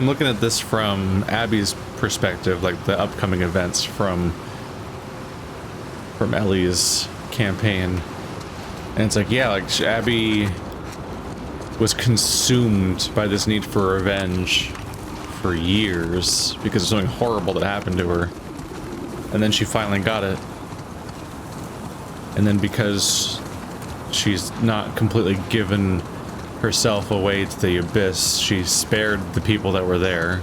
I'm looking at this from Abby's perspective, like the upcoming events from Ellie's campaign. And it's like, yeah, like Abby was consumed by this need for revenge for years because of something horrible that happened to her. And then she finally got it. And then because she's not completely given herself away to the abyss, she spared the people that were there.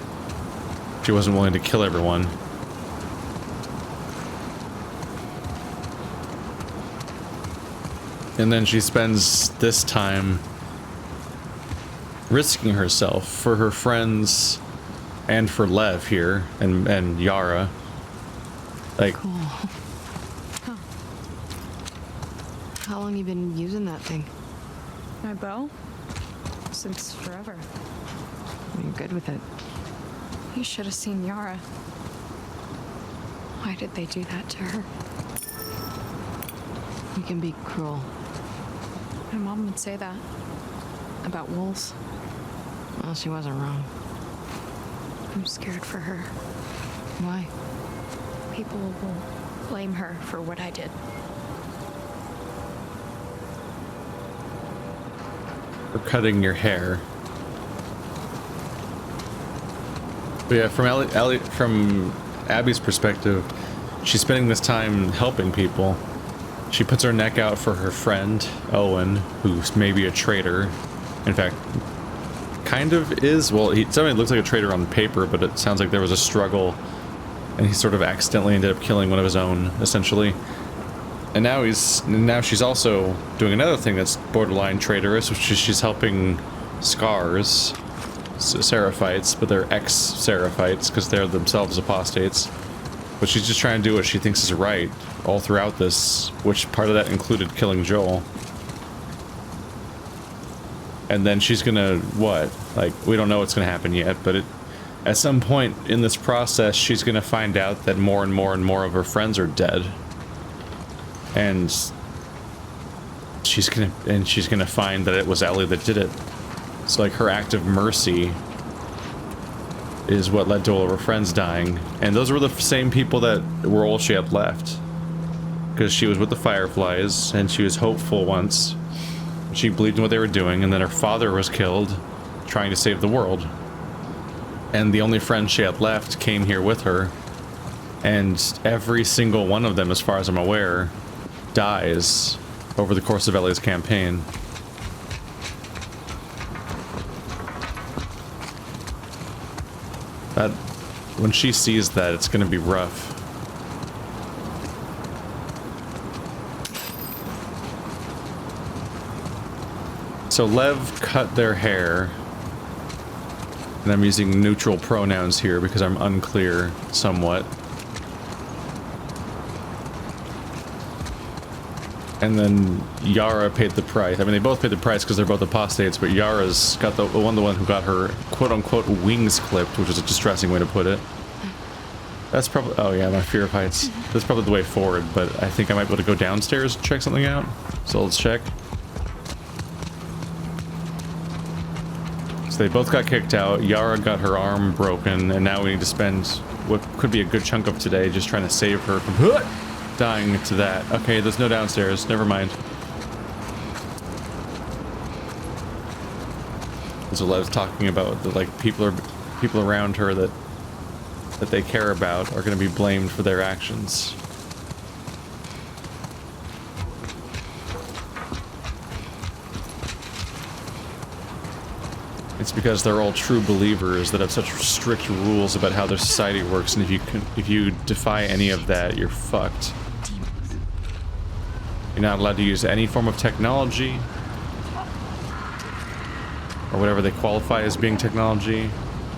She wasn't willing to kill everyone. And then she spends this time risking herself for her friends and for Lev here and Yara. Like, cool. Huh. How long you been using that thing? My bow? Since forever. You're good with it. You should have seen Yara. Why did they do that to her? We can be cruel. My mom would say that. About wolves. Well, she wasn't wrong. I'm scared for her. Why? People will blame her for what I did. for cutting your hair. But yeah, from Abby's perspective, she's spending this time helping people. She puts her neck out for her friend, Owen, who's maybe a traitor. In fact, kind of is. Well, somebody looks like a traitor on paper, but it sounds like there was a struggle, and he sort of accidentally ended up killing one of his own, essentially. And now she's also doing another thing that's borderline traitorous, which is she's helping Scars, Seraphites, but they're ex-Seraphites because they're themselves apostates. But she's just trying to do what she thinks is right all throughout this, which part of that included killing Joel. And then she's gonna, what? Like, we don't know what's gonna happen yet, but at some point in this process, she's gonna find out that more and more and more of her friends are dead. And she's gonna find that it was Ellie that did it. So like her act of mercy is what led to all of her friends dying. And those were the same people that were all she had left. Because she was with the Fireflies, and she was hopeful once. She believed in what they were doing, and then her father was killed trying to save the world. And the only friend she had left came here with her. And every single one of them, as far as I'm aware, dies over the course of Ellie's campaign. That, when she sees that, it's gonna be rough. So Lev cut their hair, and I'm using neutral pronouns here because I'm unclear somewhat. And then Yara paid the price. I mean, they both paid the price because they're both apostates, but Yara's got the one who got her quote-unquote wings clipped, which is a distressing way to put it. That's probably... Oh yeah, my fear of heights. That's probably the way forward, but I think I might be able to go downstairs and check something out. So let's check. So they both got kicked out. Yara got her arm broken, and now we need to spend what could be a good chunk of today just trying to save her from... dying to that. Okay, there's no downstairs. Never mind. So Lev's talking about the, like, people around her that they care about are going to be blamed for their actions. It's because they're all true believers that have such strict rules about how their society works, and if you defy any of that, you're fucked. You're not allowed to use any form of technology, or whatever they qualify as being technology.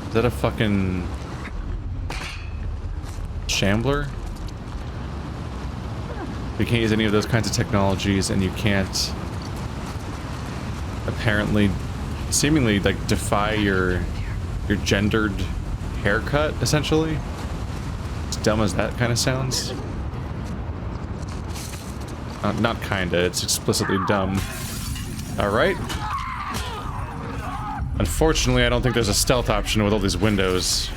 Is that a fucking shambler? You can't use any of those kinds of technologies, and you can't apparently, seemingly, like, defy your gendered haircut, essentially. As dumb as that kind of sounds. Not kinda, it's explicitly dumb. Alright. Unfortunately, I don't think there's a stealth option with all these windows.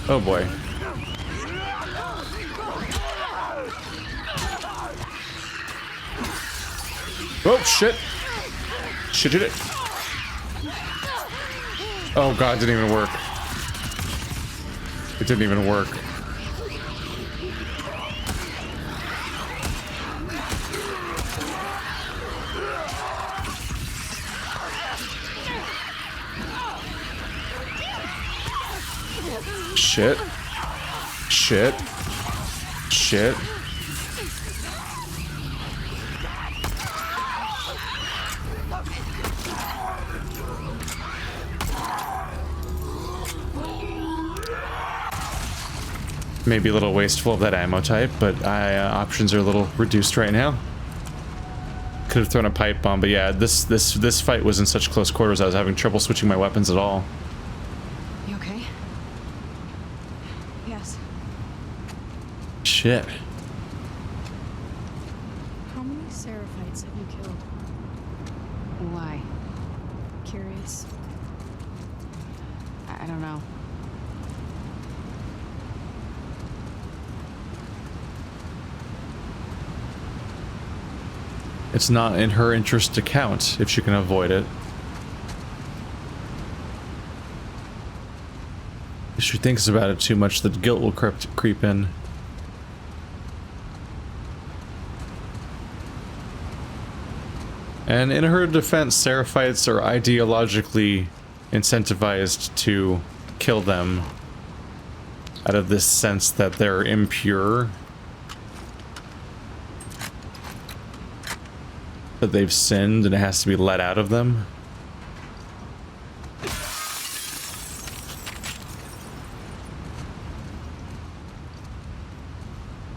Oh boy. Oh shit! Shit. Oh god, it didn't even work. It didn't even work. Shit. Shit. Shit. Maybe a little wasteful of that ammo type, but options are a little reduced right now. Could have thrown a pipe bomb, but yeah, this fight was in such close quarters I was having trouble switching my weapons at all. You okay? Yes. Shit. How many seraphites have you killed? Why? Curious. I don't know. It's not in her interest to count if she can avoid it. If she thinks about it too much, the guilt will creep in. And in her defense, Seraphites are ideologically incentivized to kill them out of this sense that they're impure. That they've sinned and it has to be let out of them.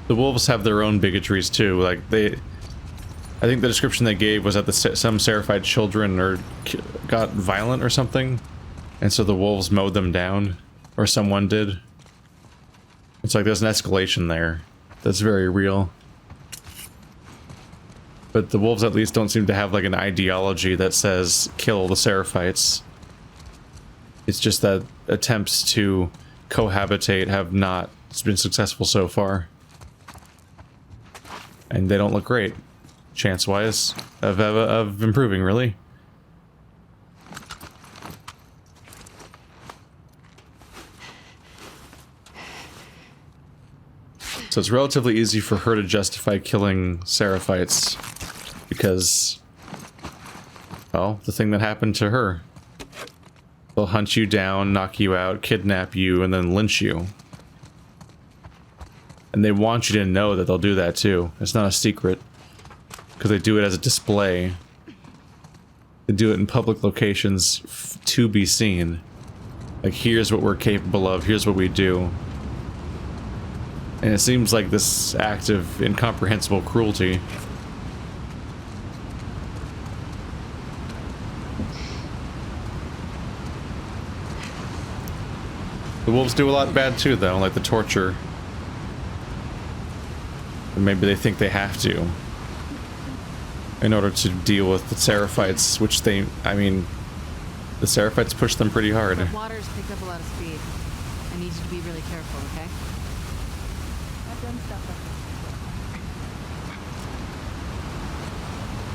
The wolves have their own bigotries too. Like I think the description they gave was that some Seraphite children got violent or something, and so the wolves mowed them down, or someone did. It's like there's an escalation there. That's very real. But the wolves at least don't seem to have like an ideology that says kill the Seraphites. It's just that attempts to cohabitate have not been successful so far. And they don't look great, chance-wise, of improving, really. So it's relatively easy for her to justify killing Seraphites. Because, well, the thing that happened to her. They'll hunt you down, knock you out, kidnap you, and then lynch you. And they want you to know that they'll do that too. It's not a secret. Because they do it as a display. They do it in public locations to be seen. Like, here's what we're capable of, here's what we do. And it seems like this act of incomprehensible cruelty. The wolves do a lot bad too, though, like the torture. And maybe they think they have to. In order to deal with the Seraphites, which they, I mean, the Seraphites push them pretty hard. The water's picked up a lot of speed. I need you to be really careful, okay? I've done stuff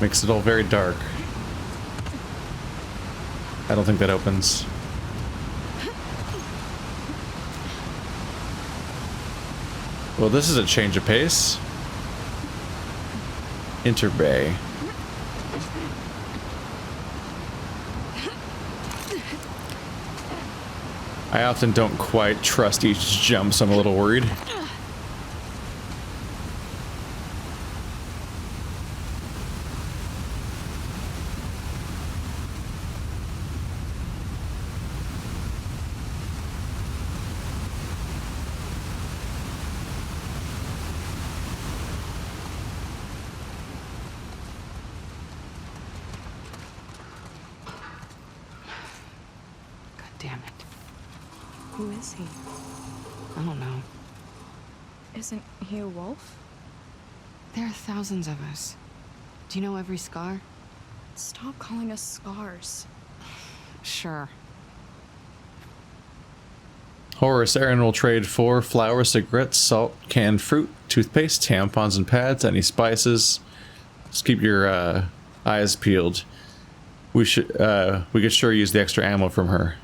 like Makes it all very dark. I don't think that opens. Well, this is a change of pace. Interbay. I often don't quite trust each jump, so I'm a little worried. Damn it. Who is he? I don't know. Isn't he a wolf? There are thousands of us. Do you know every scar? Stop calling us scars. Sure. Horace, Aaron will trade for flour, cigarettes, salt, canned fruit, toothpaste, tampons and pads, any spices. Just keep your eyes peeled. We could sure use the extra ammo from her.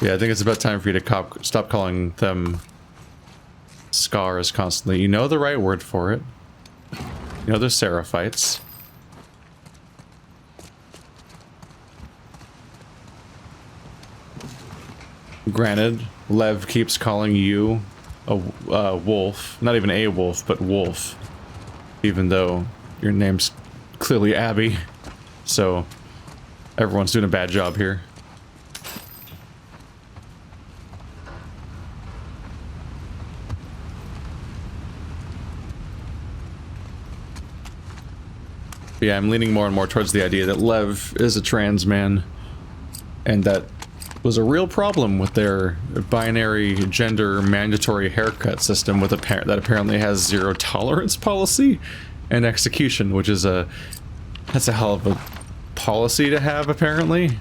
Yeah, I think it's about time for you to stop calling them scars constantly. You know the right word for it. You know they're seraphites. Granted, Lev keeps calling you a wolf. Not even a wolf, but wolf. Even though your name's clearly Abby. So, everyone's doing a bad job here. But yeah, I'm leaning more and more towards the idea that Lev is a trans man. And that was a real problem with their binary gender mandatory haircut system with that apparently has zero tolerance policy and execution, which is that's a hell of a policy to have, apparently.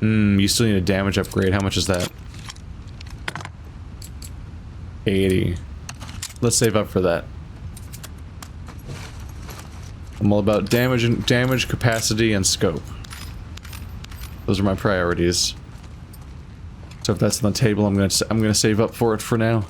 You still need a damage upgrade. How much is that? 80. Let's save up for that. I'm all about damage, capacity, and scope. Those are my priorities. So if that's on the table, I'm gonna save up for it for now.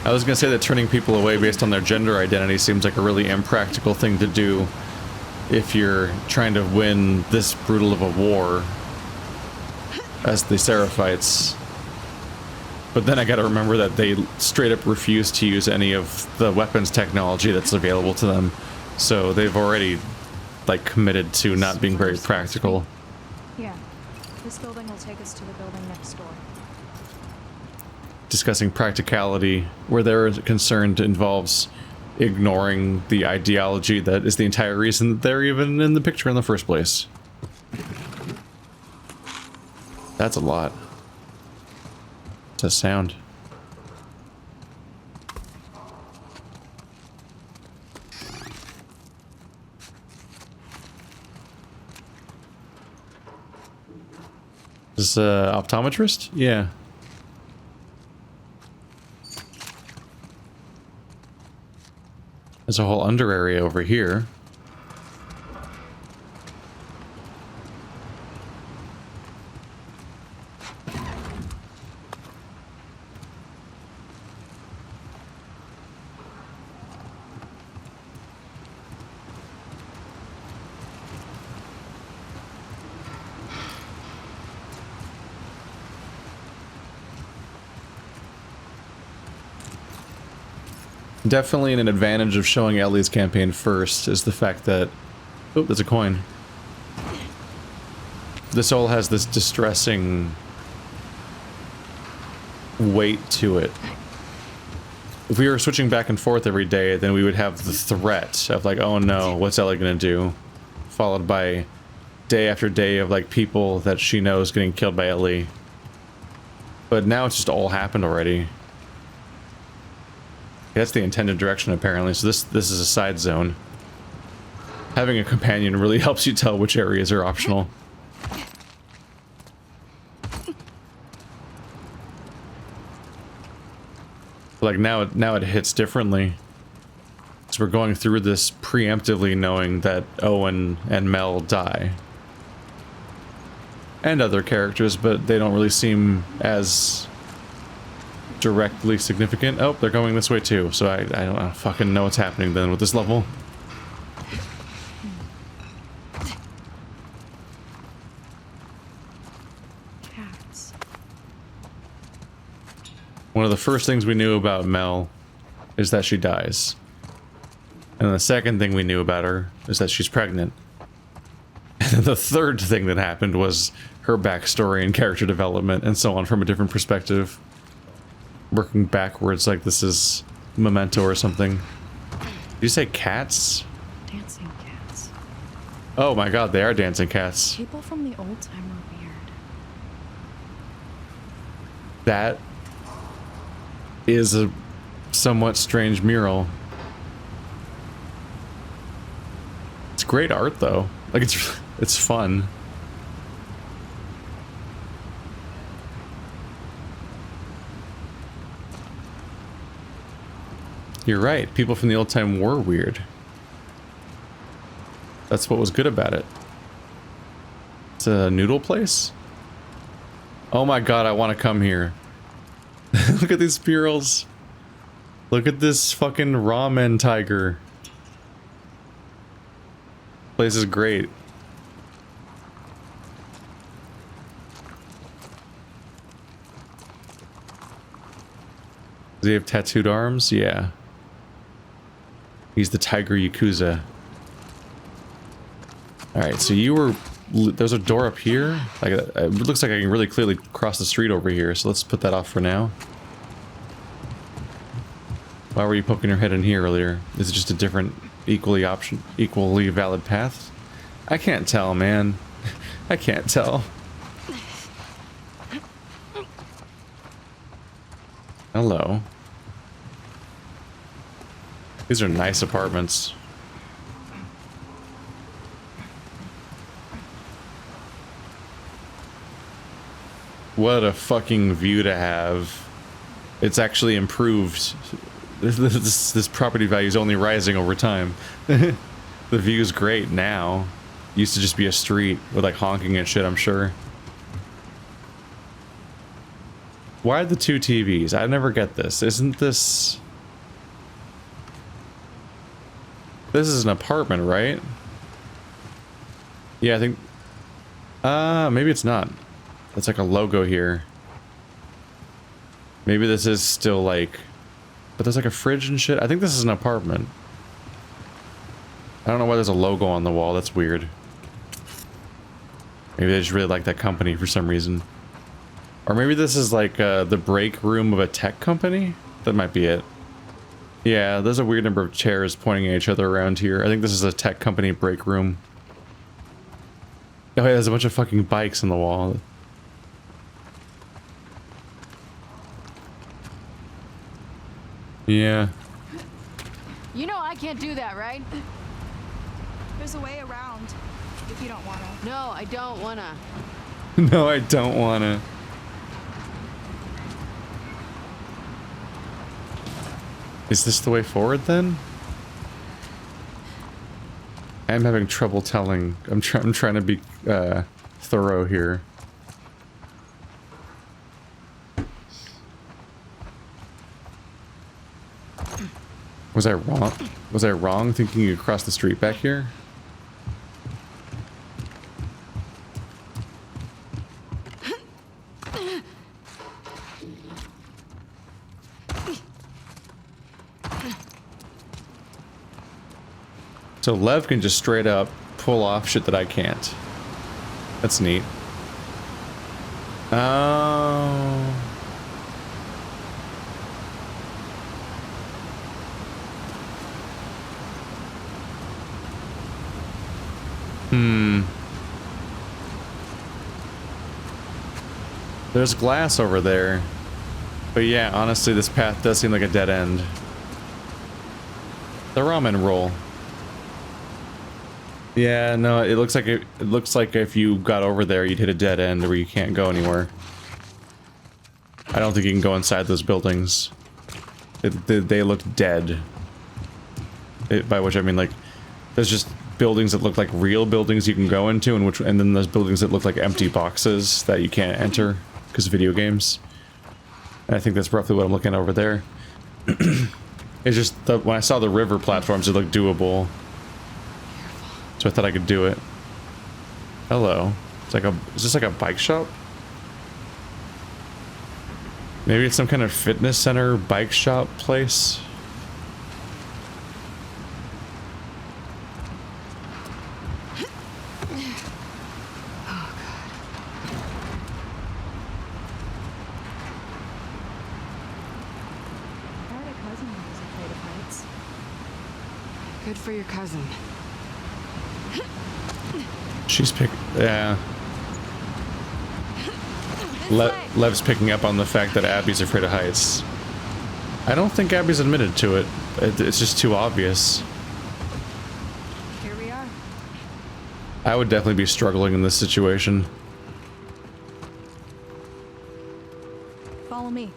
I was gonna say that turning people away based on their gender identity seems like a really impractical thing to do if you're trying to win this brutal of a war as the Seraphites. But then I gotta remember that they straight up refuse to use any of the weapons technology that's available to them. So they've already, like, committed to not being very practical. Yeah. This building will take us to the building next door. Discussing practicality where they're concerned involves ignoring the ideology that is the entire reason that they're even in the picture in the first place. That's a lot. It's a sound. Is this optometrist? Yeah. There's a whole under area over here. Definitely an advantage of showing Ellie's campaign first is the fact that... Oh, there's a coin. This all has this distressing weight to it. If we were switching back and forth every day, then we would have the threat of like, oh no, what's Ellie gonna do? Followed by day after day of like people that she knows getting killed by Ellie. But now it's just all happened already. That's the intended direction, apparently, so this is a side zone. Having a companion really helps you tell which areas are optional. Like, now it hits differently. So we're going through this preemptively knowing that Owen and Mel die. And other characters, but they don't really seem as... directly significant. Oh, they're going this way too, so I don't fucking know what's happening then with this level. Cats. One of the first things we knew about Mel is that she dies. And the second thing we knew about her is that she's pregnant. And the third thing that happened was her backstory and character development and so on from a different perspective. Working backwards like this is Memento or something. Did you say cats? Dancing cats. Oh my god, they are dancing cats. People from the old time were weird. That is a somewhat strange mural. It's great art though. Like it's fun. You're right. People from the old time were weird. That's what was good about it. It's a noodle place? Oh my god, I want to come here. Look at these murals. Look at this fucking ramen tiger. Place is great. Does he have tattooed arms? Yeah. He's the Tiger Yakuza. Alright, so you were... There's a door up here. Like, it looks like I can really clearly cross the street over here, so let's put that off for now. Why were you poking your head in here earlier? Is it just a different, equally valid path? I can't tell, man. I can't tell. Hello. These are nice apartments. What a fucking view to have. It's actually improved. This property value is only rising over time. The view is great now. Used to just be a street with like honking and shit, I'm sure. Why are the two TVs? I never get this. Isn't this... This is an apartment, right? Yeah, I think... maybe it's not. That's like a logo here. Maybe this is still like... But there's like a fridge and shit. I think this is an apartment. I don't know why there's a logo on the wall. That's weird. Maybe they just really like that company for some reason. Or maybe this is like the break room of a tech company? That might be it. Yeah, there's a weird number of chairs pointing at each other around here. I think this is a tech company break room. Oh yeah, there's a bunch of fucking bikes on the wall. Yeah. You know I can't do that, right? There's a way around, if you don't want to. No, I don't wanna. No, I don't wanna. Is this the way forward then? I'm having trouble telling. I'm trying to be thorough here. Was I wrong? Was I wrong thinking you could cross the street back here? So Lev can just straight up pull off shit that I can't. That's neat. Oh. There's glass over there. But yeah, honestly, this path does seem like a dead end. The ramen roll. Yeah, no, it looks like if you got over there, you'd hit a dead end where you can't go anywhere. I don't think you can go inside those buildings. They look dead. By which I mean, like, there's just buildings that look like real buildings you can go into, and then there's buildings that look like empty boxes that you can't enter because of video games. And I think that's roughly what I'm looking at over there. It's just when I saw the river platforms, it looked doable. So I thought I could do it. Hello. It's like is this like a bike shop? Maybe it's some kind of fitness center bike shop place. Good for your cousin. She's yeah. Lev's picking up on the fact that Abby's afraid of heights. I don't think Abby's admitted to it. It's just too obvious. Here we are. I would definitely be struggling in this situation. Follow me.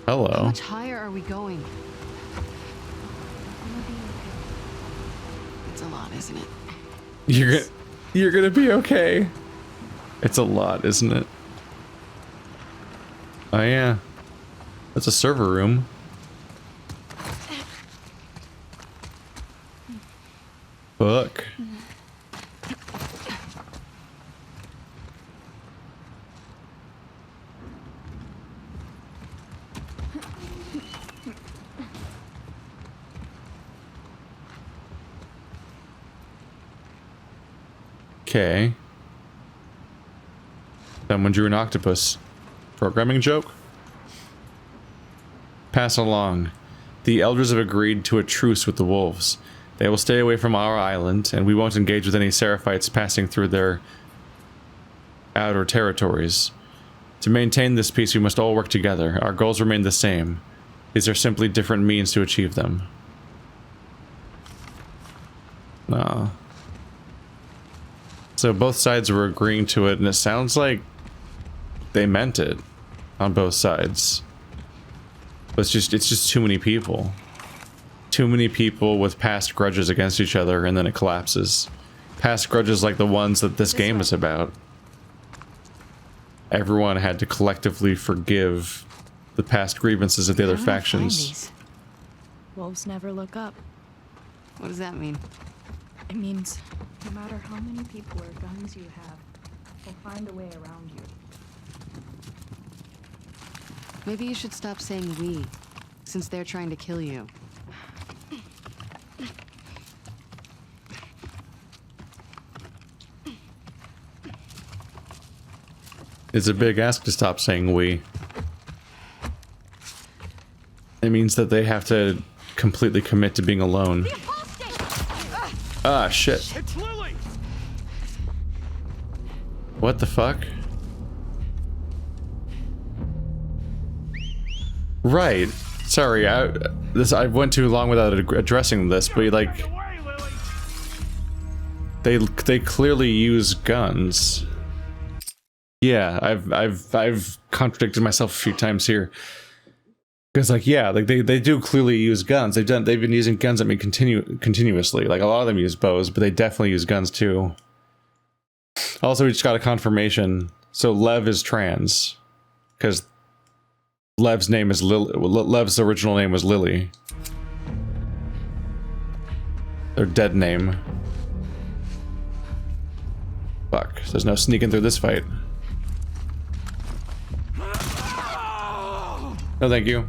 How Hello. much higher are we going? It's a lot, isn't it? You're gonna be okay. It's a lot, isn't it? Oh yeah. That's a server room. Fuck. Okay. Someone drew an octopus. Programming joke? Pass along. The elders have agreed to a truce with the wolves. They will stay away from our island, and we won't engage with any Seraphites passing through their outer territories. To maintain this peace, we must all work together. Our goals remain the same. These are simply different means to achieve them. No. So both sides were agreeing to it, and it sounds like they meant it on both sides. But it's just too many people. Too many people with past grudges against each other, and then it collapses. Past grudges like the ones that this game is about. Everyone had to collectively forgive the past grievances of the other factions. Wolves never look up. What does that mean? It means no matter how many people or guns you have, they'll find a way around you. Maybe you should stop saying we, since they're trying to kill you. It's a big ask to stop saying we. It means that they have to completely commit to being alone. Ah, shit. It's Lily. What the fuck? Right. Sorry, I went too long without addressing this, but like, Get away, Lily. they clearly use guns. Yeah, I've contradicted myself a few times here. Because like, yeah, like they do clearly use guns. They've been using guns at me continuously. Like a lot of them use bows, but they definitely use guns too. Also, we just got a confirmation. So Lev is trans, because Lev's name is Lev's original name was Lily. Their dead name. Fuck. There's no sneaking through this fight. No, thank you.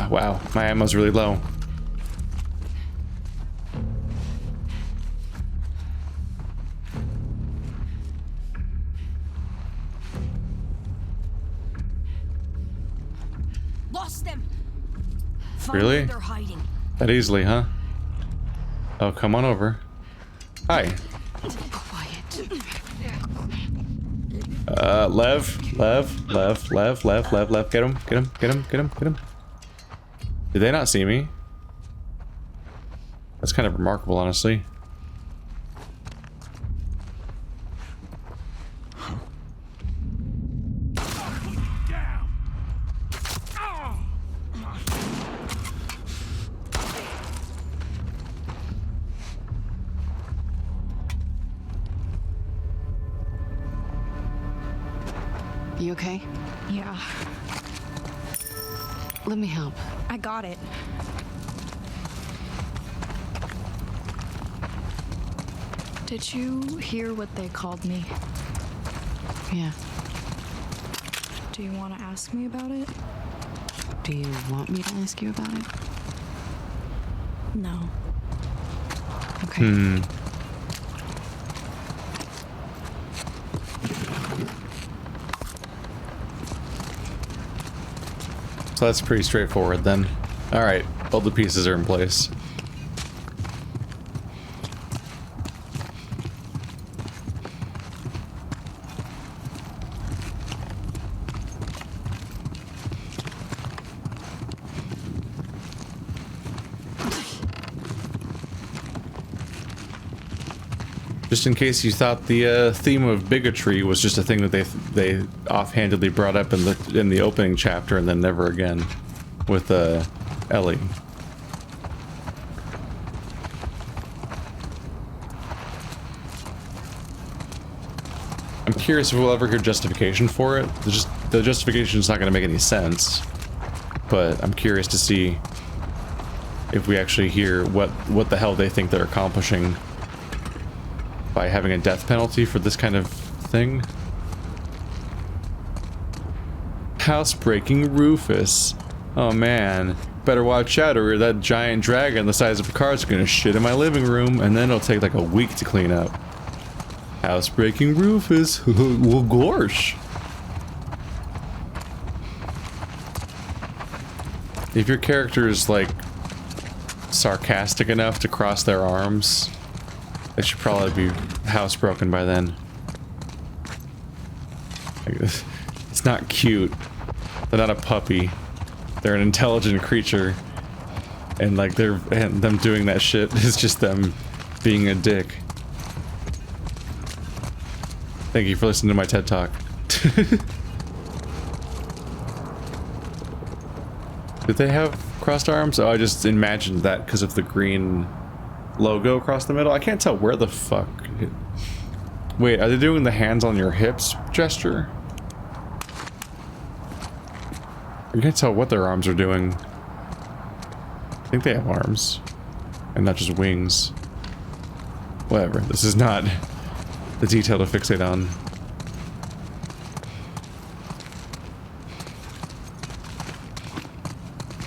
Wow, my ammo's really low. Lost them. Really? They're hiding. That easily, huh? Oh, come on over. Hi. Quiet. Lev. Get him. Did they not see me? That's kind of remarkable, honestly. You okay? Yeah, Let me help. I got it. Did you hear what they called me? Yeah. Do you want to ask me about it? Do you want me to ask you about it? No. Okay. So that's pretty straightforward then. Alright, all the pieces are in place. Just in case you thought the theme of bigotry was just a thing that they offhandedly brought up in the opening chapter and then never again with Ellie. I'm curious if we'll ever hear justification for it. The justification is not going to make any sense, but I'm curious to see if we actually hear what the hell they think they're accomplishing by having a death penalty for this kind of thing. Housebreaking Rufus. Oh man, better watch out or that giant dragon the size of a car is gonna shit in my living room and then it'll take like a week to clean up. Housebreaking Rufus. Well, gosh. If your character is like sarcastic enough to cross their arms, they should probably be housebroken by then. It's not cute. They're not a puppy. They're an intelligent creature. And like them doing that shit is just them being a dick. Thank you for listening to my TED Talk. Did they have crossed arms? Oh, I just imagined that because of the green logo across the middle. I can't tell where the fuck. Wait, are they doing the hands on your hips gesture? I can't tell what their arms are doing. I think they have arms and not just wings. Whatever. This is not the detail to fixate on.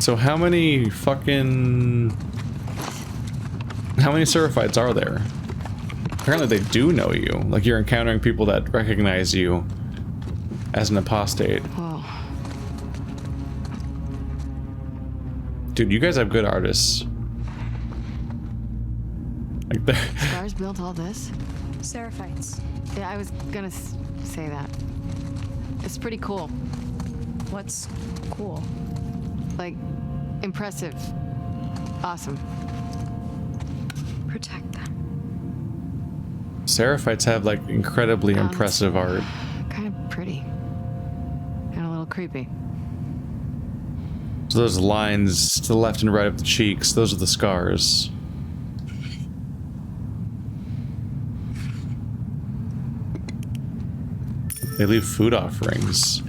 So how many Seraphites are there? Apparently they do know you. Like you're encountering people that recognize you as an apostate. Whoa. Dude, you guys have good artists. Like the Stars built all this? Seraphites. Yeah, I was gonna say that. It's pretty cool. What's cool? Like, impressive. Awesome. Protect them. Seraphites have like incredibly impressive art. Kind of pretty. And a little creepy. So those lines to the left and right of the cheeks, those are the scars. They leave food offerings.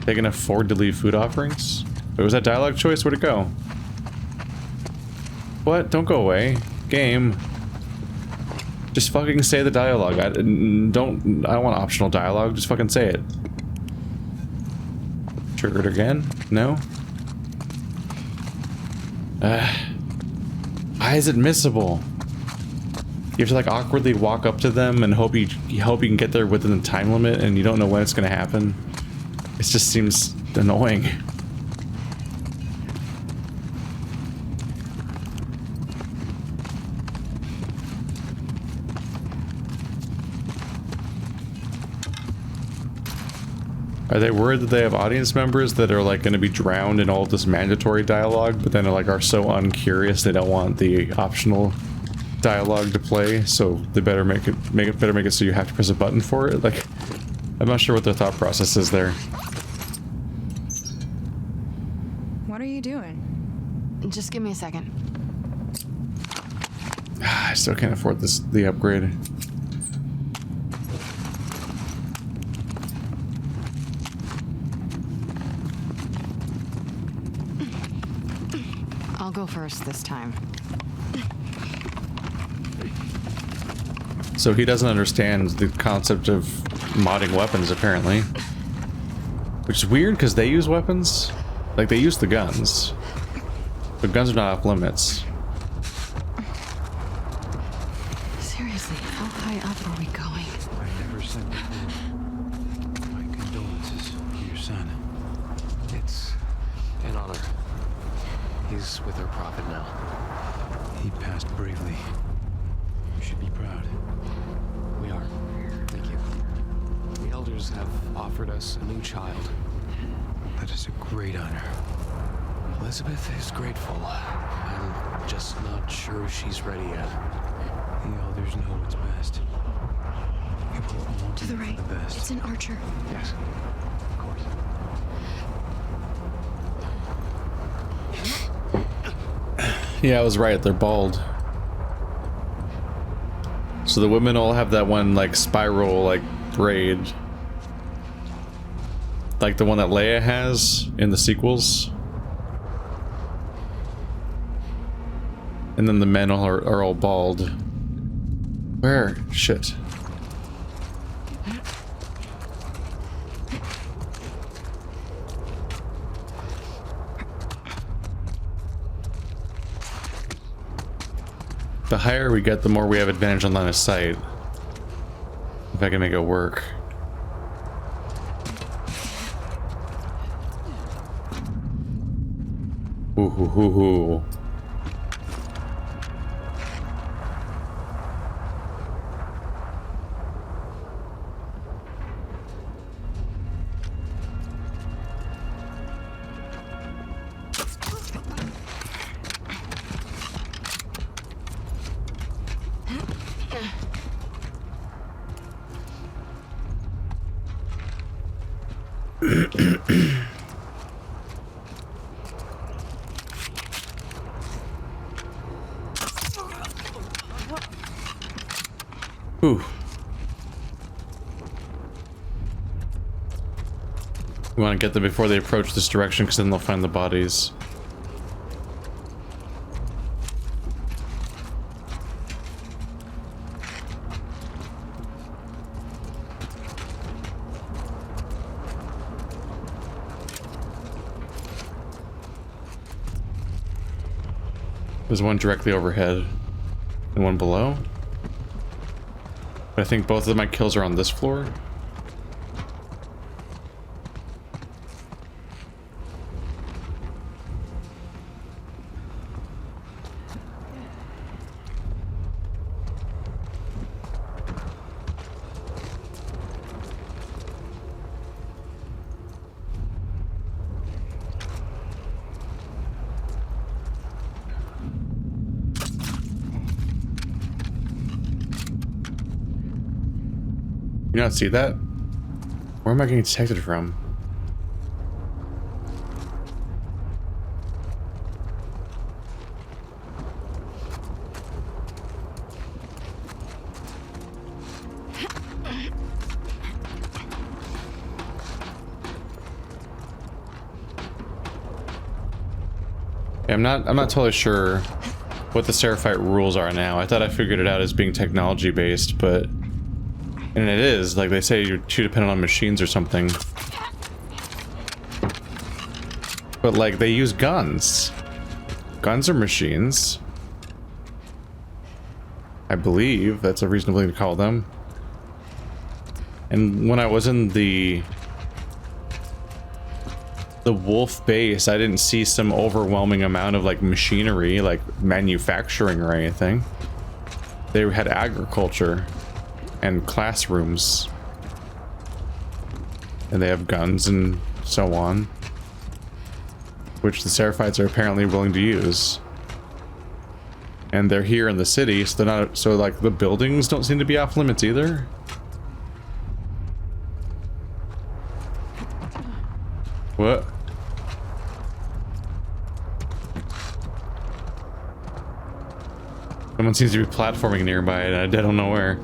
They can afford to leave food offerings? Wait, was that dialogue choice? Where'd it go? What? Don't go away. Game. Just fucking say the dialogue. I don't want optional dialogue. Just fucking say it. Triggered again? No? Why is it missable? You have to like awkwardly walk up to them and hope you can get there within the time limit, and you don't know when it's gonna happen. It just seems annoying. Are they worried that they have audience members that are like going to be drowned in all of this mandatory dialogue, but then like are so uncurious they don't want the optional dialogue to play, so they better make it so you have to press a button for it? Like, I'm not sure what their thought process is there. What are you doing? Just give me a second. I still can't afford the upgrade. I'll go first this time. So he doesn't understand the concept of modding weapons, apparently. Which is weird, because they use weapons. Like, they use the guns. But guns are not off limits. Seriously, how high up are we going? I never sent it. My condolences to your son. It's An honor. He's with our prophet now. He passed bravely. You should be proud. We are. Thank you. The elders have offered us a new child. That is a great honor. Elizabeth is grateful. I'm just not sure she's ready yet. The elders know what's best. It will all To the be right. for the best. It's an archer. Yes, of course. Yeah, I was right. They're bald. So the women all have that one, like, spiral, like, braid. Like the one that Leia has in the sequels. And then the men are all bald. Where? Shit. The higher we get, the more we have advantage on line of sight. If I can make it work. Ooh, hoo, hoo, hoo. Ooh. We want to get them before they approach this direction, because then they'll find the bodies. There's one directly overhead and one below. But I think both of my kills are on this floor. You not see that? Where am I getting detected from? Yeah, I'm not totally sure what the Seraphite rules are now. I thought I figured it out as being technology based, but and it is, like they say you're too dependent on machines or something. But like they use guns. Guns are machines. I believe that's a reasonable thing to call them. And when I was in the wolf base, I didn't see some overwhelming amount of like machinery, like manufacturing or anything. They had agriculture and classrooms, and they have guns and so on, which the Seraphites are apparently willing to use. And they're here in the city, so they're not, so like the buildings don't seem to be off limits either. What? Someone seems to be platforming nearby, and I don't know where.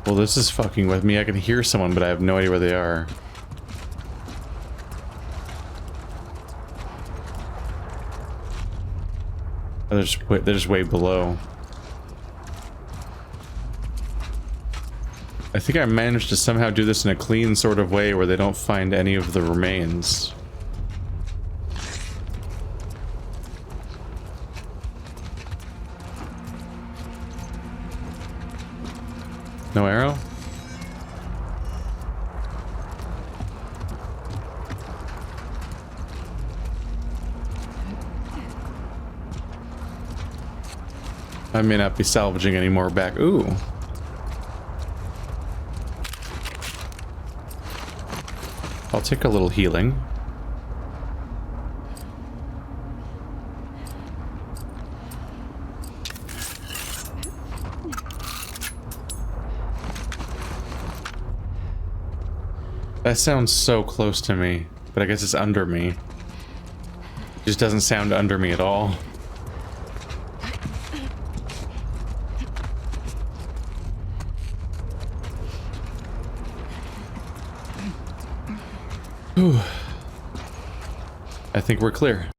Well, this is fucking with me. I can hear someone, but I have no idea where they are. Oh, they're just way below. I think I managed to somehow do this in a clean sort of way where they don't find any of the remains. No arrow? I may not be salvaging any more back. Ooh. I'll take a little healing. That sounds so close to me, but I guess it's under me. It just doesn't sound under me at all. Whew. I think we're clear.